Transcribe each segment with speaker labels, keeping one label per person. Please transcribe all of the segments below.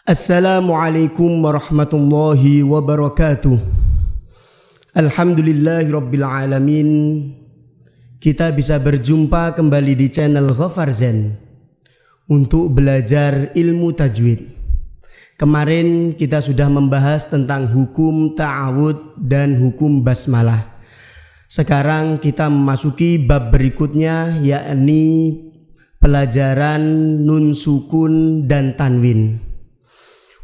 Speaker 1: Assalamualaikum warahmatullahi wabarakatuh. Alhamdulillahirabbil alamin. Kita bisa berjumpa kembali di channel Ghafar Zen untuk belajar ilmu tajwid. Kemarin kita sudah membahas tentang hukum ta'awud dan hukum basmalah. Sekarang kita memasuki bab berikutnya, yakni pelajaran nun sukun dan tanwin.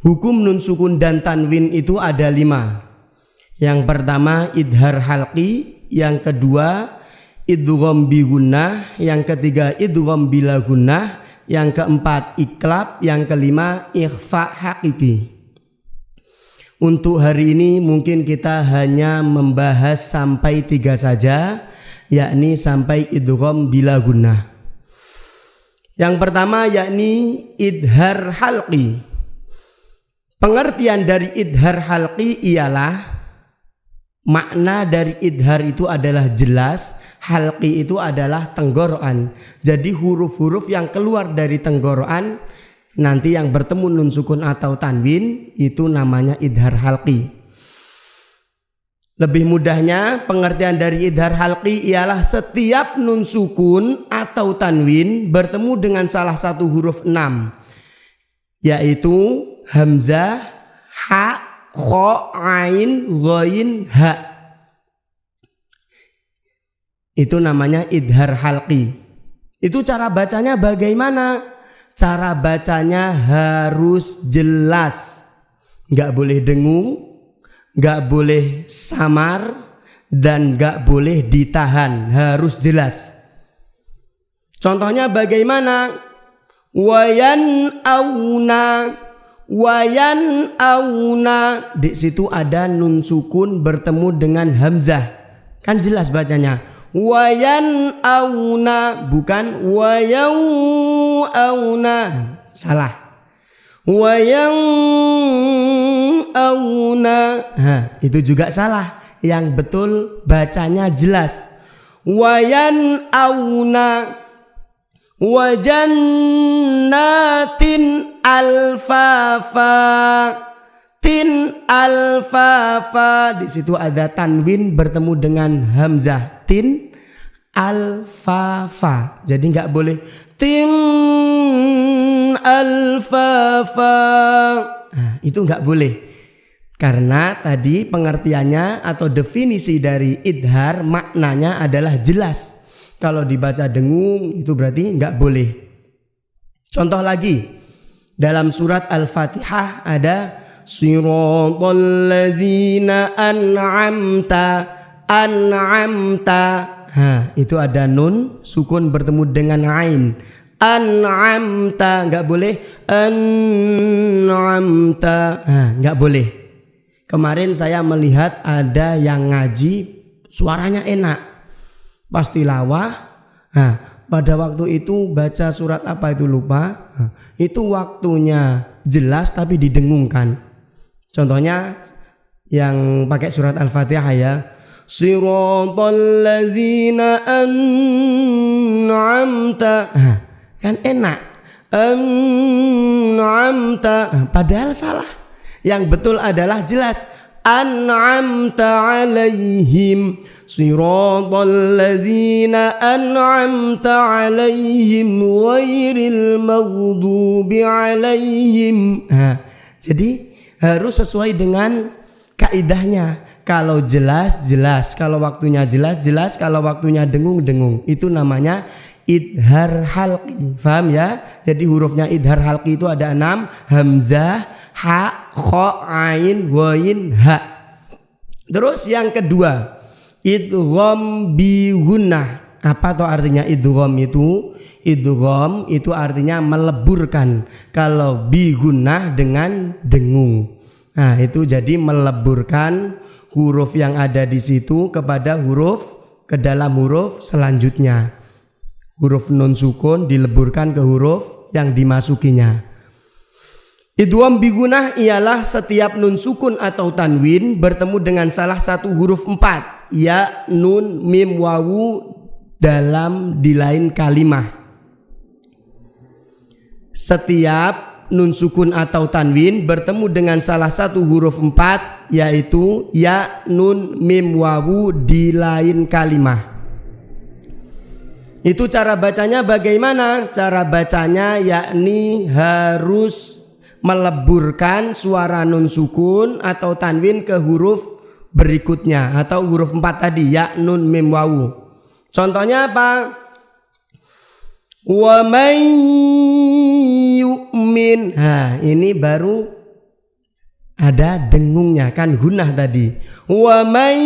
Speaker 1: Hukum nun sukun dan tanwin itu ada 5. Yang pertama idhar halqi, yang kedua idgham bi gunnah, yang ketiga idgham bila gunnah, yang keempat iklab, yang kelima ikhfa hakiki. Untuk hari ini mungkin kita hanya membahas sampai 3 saja, yakni sampai idgham bila gunnah. Yang pertama yakni idhar halqi. Pengertian dari idhar halqi ialah makna dari idhar itu adalah jelas, halqi itu adalah tenggorokan. Jadi huruf-huruf yang keluar dari tenggorokan nanti yang bertemu nun sukun atau tanwin itu namanya idhar halqi. Lebih mudahnya pengertian dari idhar halqi ialah setiap nun sukun atau tanwin bertemu dengan salah satu huruf 6, yaitu hamzah, ha, kho, ain, ghain, ha. Itu namanya idhar halqi. Itu cara bacanya bagaimana? Cara bacanya harus jelas. Gak boleh dengung, gak boleh samar, dan gak boleh ditahan. Harus jelas. Contohnya bagaimana? Wayan auna. Wayan auna, di situ ada nun sukun bertemu dengan hamzah, kan jelas bacanya wayan auna, bukan wayau auna, salah. Wayang auna, itu juga salah. Yang betul bacanya jelas wayan auna. Wajannatin alfafa, tin alfafa, di situ ada tanwin bertemu dengan hamzah, tin alfafa. Jadi nggak boleh tin alfafa, itu nggak boleh, karena tadi pengertiannya atau definisi dari idhar maknanya adalah jelas. Kalau dibaca dengung itu berarti nggak boleh. Contoh lagi dalam surat Al-Fatihah ada siratal ladzina an'amta, an'amta. Itu ada nun sukun bertemu dengan ain. An'amta, nggak boleh an'amta, nggak boleh. Kemarin saya melihat ada yang ngaji suaranya enak pas tilawah, pada waktu itu baca surat apa itu lupa, itu waktunya jelas tapi didengungkan. Contohnya yang pakai surat Al-Fatihah ya, siratal ladzina an'amta, kan enak an'amta, padahal salah. Yang betul adalah jelas an'amta alaihim, siratal ladzina an'amta alaihim ghairil maghdubi alaihim. Jadi harus sesuai dengan kaidahnya. Kalau jelas jelas, kalau waktunya jelas jelas, kalau waktunya dengung dengung. Itu namanya idhar halqi. Paham ya? Jadi hurufnya idhar halqi itu ada 6, hamzah, ha, kho, ain, ghain, ha. Terus yang kedua, idgham bi gunnah. Apa tuh artinya idgham itu? Idgham itu artinya meleburkan. Kalau bi gunnah dengan dengung. Nah, itu jadi meleburkan huruf yang ada di situ kepada huruf ke dalam huruf selanjutnya. Huruf nun sukun dileburkan ke huruf yang dimasukinya. Idgham bi gunnah ialah setiap nun sukun atau tanwin bertemu dengan salah satu huruf 4, ya, nun, mim, wawu di lain kalimah. Setiap nun sukun atau tanwin bertemu dengan salah satu huruf 4 yaitu ya, nun, mim, wawu di lain kalimah. Itu cara bacanya bagaimana? Cara bacanya yakni harus meleburkan suara nun sukun atau tanwin ke huruf berikutnya atau huruf 4 tadi ya, nun, mim, wawu. Contohnya apa? Wa may yu'min. Nah, ini baru ada dengungnya kan, gunnah tadi. Wa may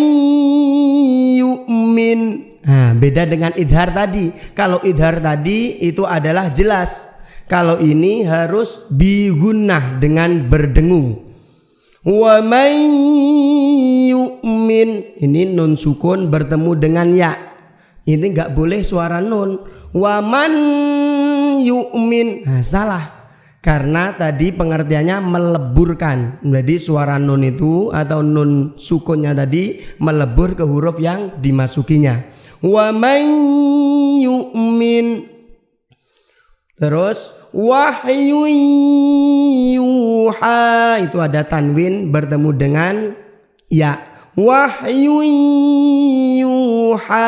Speaker 1: yu'min. Nah, beda dengan idhar tadi. Kalau idhar tadi itu adalah jelas. Kalau ini harus bigunnah dengan berdengung. Wa may yu'min. Ini nun sukun bertemu dengan ya. Ini enggak boleh suara nun. Wa man yu'min. Nah, salah. Karena tadi pengertiannya meleburkan. Jadi suara nun itu atau nun sukunnya tadi melebur ke huruf yang dimasukinya. Wa man yu'min. Terus wahyu yuha, itu ada tanwin bertemu dengan ya. Wahyu yuha.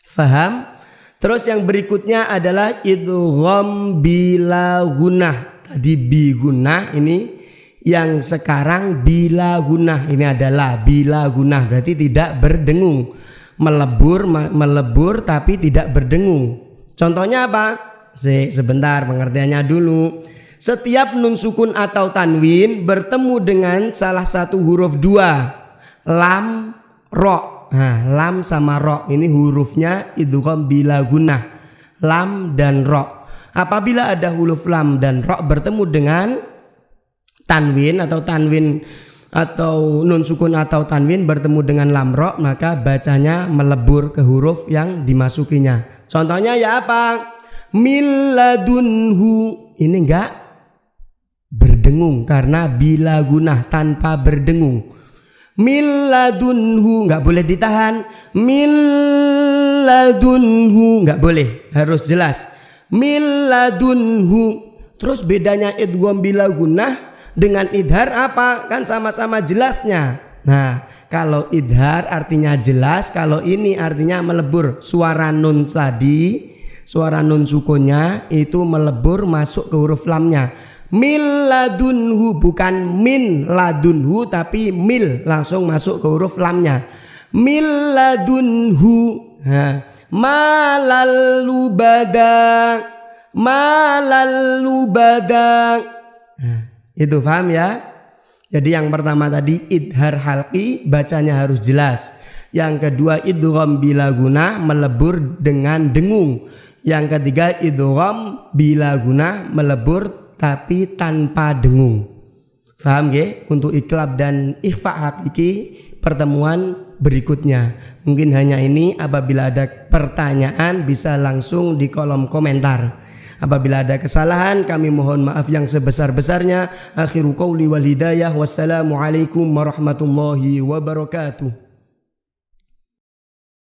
Speaker 1: Faham? Terus yang berikutnya adalah idgham bila gunnah. Tadi bi gunnah, ini yang sekarang bila gunnah. Ini adalah bila gunnah, berarti tidak berdengung. Melebur tapi tidak berdengung. Contohnya apa? Sebentar, pengertiannya dulu. Setiap nun sukun atau tanwin bertemu dengan salah satu huruf 2, lam, ro. Nah, lam sama ro ini hurufnya idgham bila gunnah, lam dan ro. Apabila ada huruf lam dan ro bertemu dengan tanwin atau nun sukun atau tanwin bertemu dengan lam ro, maka bacanya melebur ke huruf yang dimasukinya. Contohnya ya apa? Min ladunhu. Ini enggak berdengung karena bila gunnah, tanpa berdengung. Min ladunhu enggak boleh ditahan. Min ladunhu enggak boleh, harus jelas. Min ladunhu. Terus bedanya idgham bila gunnah dengan idhar apa? Kan sama-sama jelasnya. Nah, kalau idhar artinya jelas, kalau ini artinya melebur. Suara nun tadi, suara nun sukunnya itu melebur masuk ke huruf lamnya. Min ladunhu, bukan min ladunhu tapi mil, langsung masuk ke huruf lamnya. Min ladunhu. Nah, malalu badang, malalu badang. Nah, itu paham ya? Jadi yang pertama tadi idhar halqi, bacanya harus jelas. Yang kedua idgham bila gunnah, melebur dengan dengung. Yang ketiga idgham bila gunnah, melebur tapi tanpa dengung. Paham ya? Untuk iqlab dan ikhfa hakiki pertemuan berikutnya. Mungkin hanya ini. Apabila ada pertanyaan bisa langsung di kolom komentar. Apabila ada kesalahan kami mohon maaf yang sebesar-besarnya. Akhiru qauli wal hidayah. Wassalamualaikum warahmatullahi wabarakatuh.